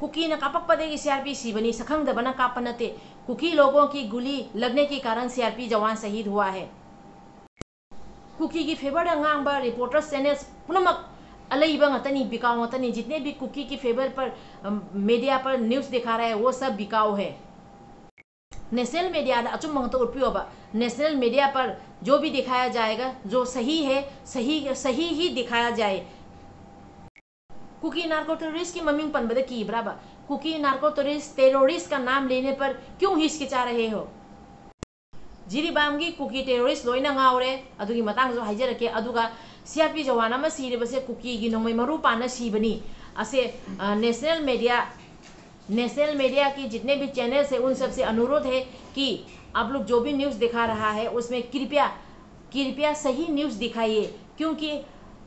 Cookie ने कापकपदगी CRP सीबनी सखंगदबना कापा नते। Cookie लोगों की गोली लगने के कारण सीआरपी जवान शहीद हुआ है। कुकी की फेवर अंगांग रिपोर्टर्स चैनल पुनमक अलईबा ngतनी बिकाऊ ngतनी। जितने भी कुकी की फेवर पर मीडिया पर न्यूज़ दिखा रहा है वो सब बिकाऊ है। नेशनल मीडिया अचुम उठपियोबा। नेशनल मीडिया पर जो भी दिखाया जाएगा जो सही है सही ही दिखाया जाए। कुकी नार्को टेररिस्ट की ममिंग पनबद कीब्राबा। कुकी नार्को टेररिस्ट का नाम लेने पर क्यों हिचकिचा रहे हो? जिरीबाम की कुकी टेररिस्ट लोइना ngaure adugi matang jo haijarake aduga CRP जवान ama सिरबसे कुकी की नोंमै मरु पाना सीबनी असे। नेशनल मीडिया की जितने भी चैनल्स है उन सबसे अनुरोध है कि आप लोग जो भी न्यूज़ दिखा रहा है उसमें कृपया सही न्यूज़ दिखाइए। क्योंकि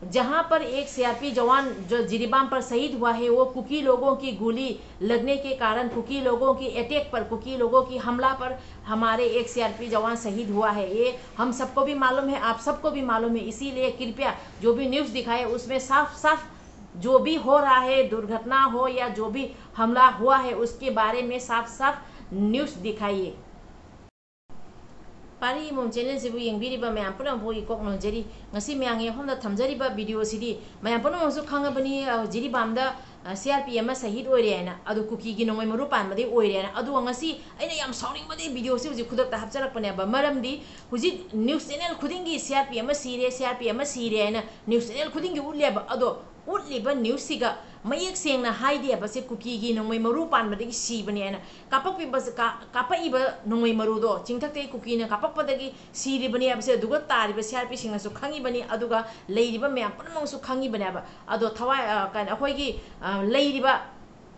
जहां पर एक सीआरपी जवान जो जिरीबाम पर शहीद हुआ है वो कुकी लोगों की गोली लगने के कारण, कुकी लोगों की अटैक पर, कुकी लोगों की हमला पर हमारे एक सीआरपी जवान शहीद हुआ है। ये हम सबको भी मालूम है, आप सबको भी मालूम है। इसीलिए कृपया जो भी न्यूज़ दिखाए उसमें साफ साफ जो भी हो रहा है, दुर्घटना हो या जो भी हमला हुआ है उसके बारे में साफ साफ न्यूज़ दिखाइए। पारी मोम चैनल से येंबिरिबा मैम पुनमबोई कोक नोजरी ngasi मैंग येफमदा थमजरिबा वीडियो सिदी मैम पुनमसु खंगबनी जिरीबामदा CRP ama शहीद ओइरे हैना अदु कुकी की नोंमै मरु पानबदे ओइरे हैना अदु ngasi अइना याम साउनिंगबदे वीडियो से हुजि खुदकता हपचरकपने बा मरमदी हुजि न्यूज़ चैनल खुदिंगी CRP ama सीरे हैना न्यूज़ चैनल खुदिंगी उल्लेबा अदो उल्लिबा न्यूज़ सिगा मयेक सेंगना हाइदे बसे कुकी की नोंमै मरु पानबदे सीबने हैना कापइबा नोंमै मरुदो चिंगथकते कुकी ने कापकपदगी सीरिबने बसे दुगा तारिबा CRP सिंगसु खंगिबनी अदुगा लेरिबा मैम पुनमसु खंगिबने बा अदो थवाय कान अखोइगी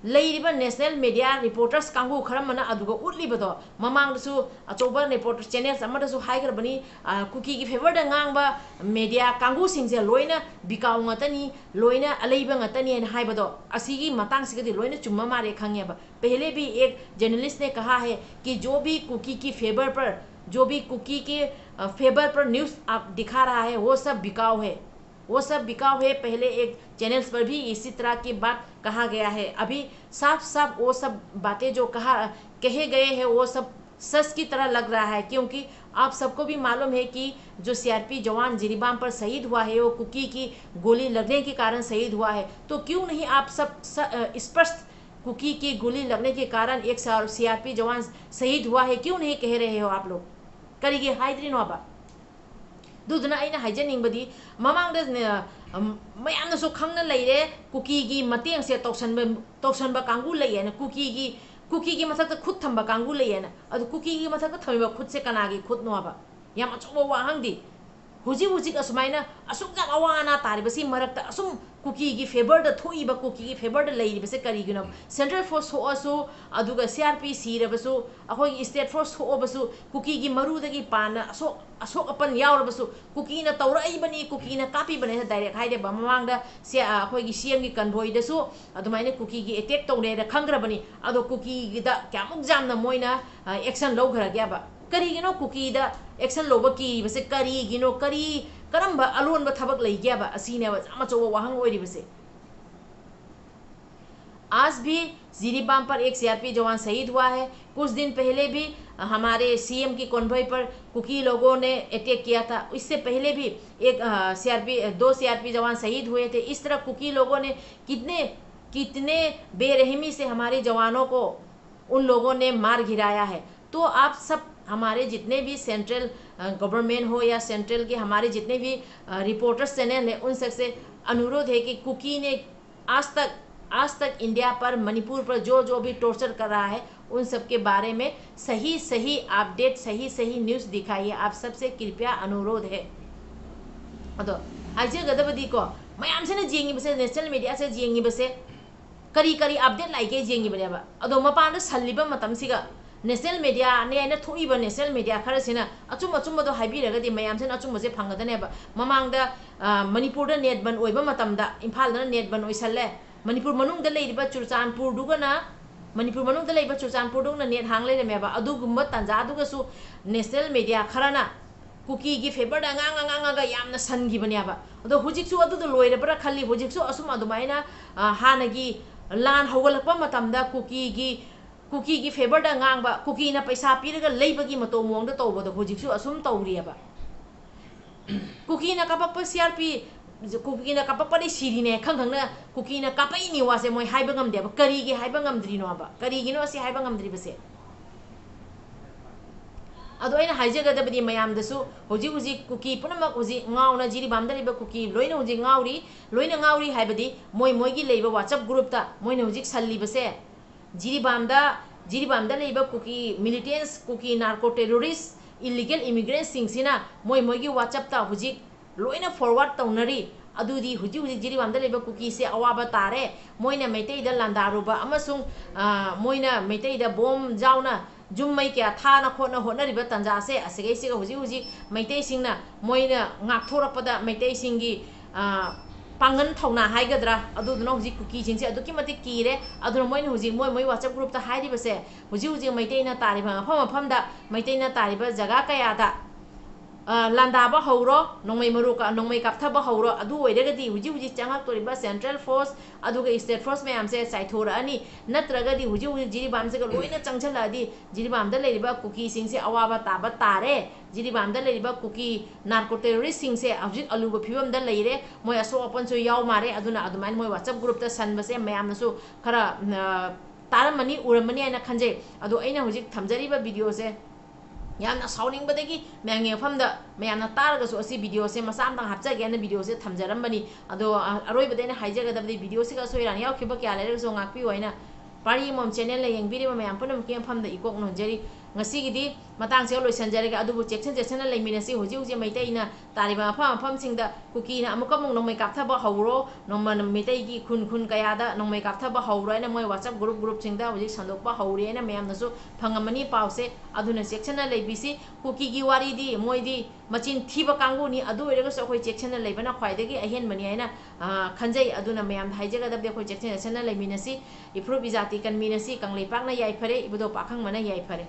लेरिबा नेशनल मीडिया रिपोर्टर्स कांगू खरमना अदुगा उल्लिबदो ममांगदसु अचोबा रिपोर्टर चैनल्स अमदसु हाइगरबनी कुकी की फेवर द ngang मीडिया कांगू सिंगजे लोइना बिकाउ ngतनी लोइना अलैबा ngतनी न हाइबदो असीगी मतंग सिगदि लोइना चुम्मा मारे खंगेबा। पहले भी एक जर्नलिस्ट ने कहा है कि जो भी कुकी की फेवर पर न्यूज़ आप दिखा रहा है वो सब बिकाऊ है, वो सब बिकाऊ है। पहले एक चैनल्स पर भी इसी तरह की बात कहा गया है। अभी साफ साफ वो सब बातें जो कहे गए हैं वो सब सच की तरह लग रहा है। क्योंकि आप सबको भी मालूम है कि जो CRP जवान जिरीबाम पर शहीद हुआ है वो कुकी की गोली लगने के कारण शहीद हुआ है। तो क्यों नहीं आप सब स्पष्ट कुकी की गोली लगने के कारण एक CRP जवान शहीद हुआ है क्यों नहीं कह रहे हो आप लोग? करिगे हाइद्रिनोबा दुदना अइना हाइजनिंगबदी ममांगद मयामनसु खंगना लैरे कुकी की मतेंग से तौसनबा कांगू लैयेना कुकी की मथक खुद थंबा कांगू लैयेना अदु कुकी की मथक थमिबा खुद से कनागी खुद नोबा याम अचोबा वाहंगदी हुजी असुमाइना असुक जाम अवाना तारिबसी मरक्ता असुम कुकी की फेवर द थोइबा कुकी की फेवर द लैरिबसे करिगिनो सेंट्रल फोर्स होअसु अदुगा CRP सीरबसु अखोई स्टेट फोर्स होअबसु कुकी की मरुदगी पाना असोक अपन यावरबसु कुकी न तौरइबनी कुकी न कापिबने डायरेक्ट हाइदेबा ममांगदा से अखोई CM की कन्वॉयदसु अदुमाइने कुकी की अटैक तौनेदा खंग्रबनी अदो कुकी दा क्यामुक जामना मोइना एक्शन लौग्रग्याबा करिगिनो कुकी दा एक्शन लोबा की बसे करिगिनो करम्बा अलोनबा थबक लैग्याबा असीनेबा जामचो वाहंग ओइरिबसे। आज भी जिरीबाम पर एक CRP जवान शहीद हुआ है। कुछ दिन पहले भी हमारे CM की कॉन्वॉय पर कुकी लोगों ने अटैक किया था। इससे पहले भी दो CRP जवान शहीद हुए थे। इस तरह कुकी लोगों ने कितने बेरहमी से हमारे जवानों को उन लोगों ने मार गिराया है। तो आप सब हमारे जितने भी सेंट्रल गवर्नमेंट हो या सेंट्रल के हमारे जितने भी रिपोर्टर्स चैनल हैं उन सबसे अनुरोध है कि कुकी ने आज तक इंडिया पर, मणिपुर पर जो भी टॉर्चर कर रहा है उन सब के बारे में सही अपडेट, सही न्यूज़ दिखाइए। आप सबसे कृपया अनुरोध है। अदो हाइजगदबदी को मयाम से जेंगिबसे नेशनल मीडिया से जेंगिबसे करी अपडेट लाइके जेंगिबनेबा अदो मपान सल्लिबा मतमसिगा नेशनल मीडिया ने थोइबा नेशनल मीडिया खरसिना अचुम हाइबिरगदि मयामसेन अचुमसे फंगदनेबा ममांगदा मणिपुर नेट बन ओइबा मतमदा इम्फाल नेट बन ओइसल्ले मणिपुर मनुंगदा लेइबा चुरचानपुर दुगना मणिपुर मनुंगदा लेइबा चुरचानपुर दुगना नेट हांग लेरेमेबा अदुगुम्बा तंजा दुगसु नेशनल मीडिया खरना कुकी की फेवर अंगांगा यामना सनगिबनेबा अदो हुजिकसु अदुदो लोइरबरा खल्ली हुजिकसु असुम अदुमाइना हानगी लान हौगलप मतमदा कुकी की फेवर दा ngang कुकी ना पैसा पीरगा लेबगी मतो मोंग दा तौबदो होजिकसु असुम तौरियबा कुकी ना कापप सीआरपी कुकी ना कापप दे सिरिने खंगखंगना कुकी ना कापई नि वासे मोय हाइबा ngamdeba करीगी हाइबा ngamdrino aba करीगिनो asi हाइबा ngamdribase अदो अइना हाइजगदबदि मयामदसु होजिक होजिक कुकी पुनमक होजिक ngauna jiribamda leba कुकी लोइना होजिक ngauri हाइबदि मोय मोयगी लेबा WhatsApp ग्रुप ता मोयना होजिक सल्लिबसे jiribamda लेबा Kuki militants Kuki narco terrorist illegal immigrants सिंगसिना मोय मोयगी WhatsApp ता होजिक लोइना फॉरवर्ड तौनरी अदुदी हुजी हुजी जिरीबामदा लेबा कुकी से अवाबा तारे मोयना मैतेइदा लांदारुबा अमसुंग मोयना मैतेइदा बोम जाउना जुम्मई क्या थाना खोना होनरिबा तंजा से असगैसिगा हुजी हुजी मैतेइ सिंगना मोयना ngakthorappada मैतेइ सिंगी पांगन थौना हाइगद्रा अदुदुना हुजी कुकी सिंगसे अदुकी मति कीरे अदुना मोयना हुजी मोय WhatsApp ग्रुप ता हाइरिबसे हुजी हुजी मैतेइना तारिबा मफमदा मैतेइना तारिबा जगा कयादा लांदाबा हौरो नोंमै मरुका नोंमै कापथबा हौरो अदु ओइरगदि हुजी हुजी चांगक तोरिबा सेंट्रल फोर्स अदुगा स्टेट फोर्स मैम से साइथोरा अनि नत्रगदि हुजी हुजी जिरीबाम से लोइना चंगछलादि जिरीबामदा लेरिबा कुकी सिंगसे अवाबा ताबा तारे जिरीबामदा लेरिबा कुकी नार्को टेररिस्ट सिंगसे हुजी अलुबा फिबमदा लेरे मोय असो अपनसो याव मारे अदुना अदुमाइन मोय WhatsApp ग्रुप ता सनबसे मैमनसु खरा तारमनी उरमनी आइना खंजे अदु अइना हुजी थमजरिबा वीडियो से यामना साउनिंगबदगी मैंगे फमदा मैमना तारगसु असि वीडियो से मसामदंग हापजगेना वीडियो से थमजरमबनी अदो अरोइबदेना हाइजगदबदि वीडियो से सोइरान यावखिबा क्या लेरगसो ngakpi होइना पारी मोम चैनल ले यंगबिरिबा मैम पुनम के फमदा इकोक नोजरी ngasiगidi matang se loisanjarega adubu chection leiminasi huji huji maiteina tariba afam singda kuki na amuka mung nongmai kapthaba hawro nongman mitai gi khun kayada nongmai kapthaba hawro ena moi WhatsApp group singda huji sandokpa hawri ena mayam nasu phangamani pause aduna section leibisi kuki gi wari di moi di machin thiba kangu ni adu erega so khoi section leibana khwaidagi ahen mani aina khanjai aduna mayam haijaga dabde khoi section leiminasi improve izati kan minasi kanglei pakna yai phare ibudo pakhang mana yai phare